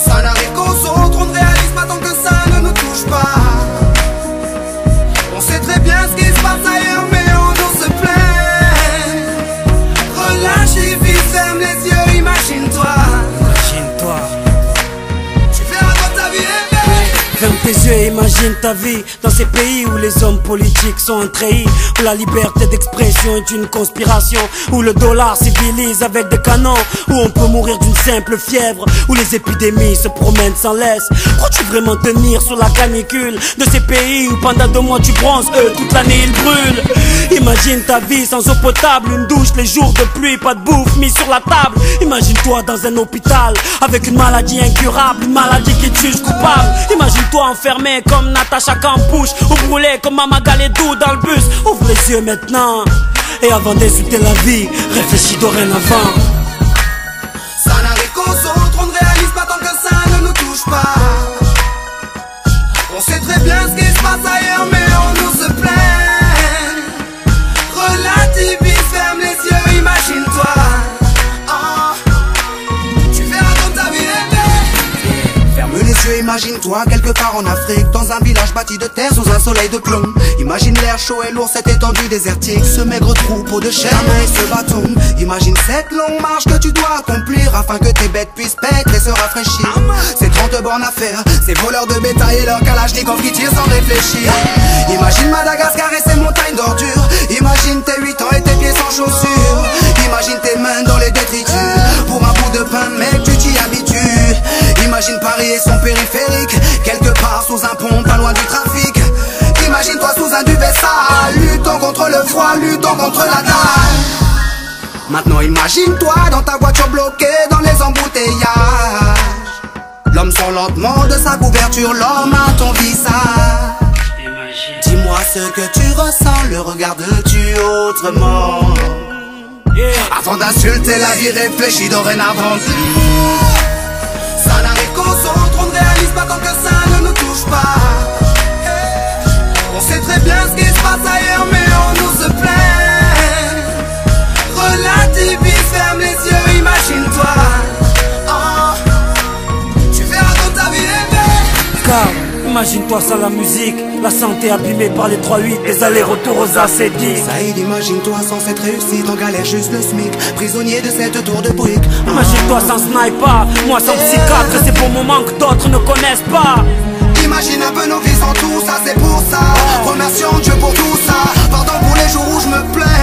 Ça n'arrive qu'aux autres, on ne réalise pas tant que ça ne nous touche pas. On sait très bien ce qui se passe ailleurs, mais on nous se plaint. Relâche et puis ferme les yeux, imagine-toi. Tu verras dans ta vie rêver. Ferme tes yeux et imagine ta vie dans ces pays où les hommes politiques sont trahis, où la liberté d'expression est une conspiration, où le dollar civilise avec des canons, où on peut mourir d'une simple fièvre, où les épidémies se promènent sans laisse. Crois-tu vraiment tenir sur la canicule de ces pays où pendant 2 mois tu bronzes, eux toute l'année ils brûlent? Imagine ta vie sans eau potable, une douche les jours de pluie, pas de bouffe mise sur la table. Imagine-toi dans un hôpital avec une maladie incurable, une maladie qui te juge coupable. Imagine-toi enfermé comme Natacha Campouche, ou brûlé comme Mama Galedou dans le bus. Ouvre les yeux maintenant, et avant d'insulter la vie, réfléchis dorénavant. Ça n'arrive qu'aux autres, on ne réalise pas tant que ça ne nous touche pas. On sait très bien ce qui se passe ailleurs, mais on nous se plaint. Relativise, ferme les yeux, imagine-toi. Tu verras dans ta vie rêver. Ferme les yeux, imagine-toi quelque part en Afrique, dans un village bâti de terre sous un soleil de plomb. Imagine l'air chaud et lourd, cette étendue désertique, ce maigre troupeau de chair et ce bâton. Imagine cette longue marche que tu dois accomplir afin que tes bêtes puissent paître et se rafraîchir. Ces 30 bornes à faire, ces voleurs de bétail et leurs kalachnikovs qui tirent sans réfléchir. Imagine Madagascar et ses montagnes d'ordures. Imagine tes 8 ans et tes pieds sans chaussures. Imagine tes mains dans les détritus pour un bout de pain, mec, tu t'y habitues. Imagine Paris et son périphérique, quelque part sous un pont, pas loin du trafic. Imagine-toi sous un duvet sale, luttons contre le froid, luttons contre la dalle. Maintenant imagine-toi dans ta voiture bloquée dans les embouteillages. L'homme sort lentement de sa couverture, l'homme à ton visage. Dis-moi ce que tu ressens, le regardes-tu autrement? Avant d'insulter la vie, réfléchis dorénavant. Ça n'arrive qu'aux autres, on ne réalise pas tant que ça ne nous touche pas. On sait très bien ce qui se passe ailleurs, mais on nous se plaint. Relativise, ferme les yeux, imagine-toi. Tu verras dans ta vie rêver. Car imagine-toi sans la musique, la santé abîmée par les 3-8, les allers-retours aux acédiques. Saïd, imagine-toi sans cette réussite, en galère juste le SMIC, prisonnier de cette tour de briques. Imagine-toi sans sniper, moi sans psychiatre, ces beaux moments que d'autres ne connaissent pas. Imagine un peu nos vies sans tout ça, c'est pour ça. Remercions Dieu pour tout ça. Pardon pour les jours où je me plains.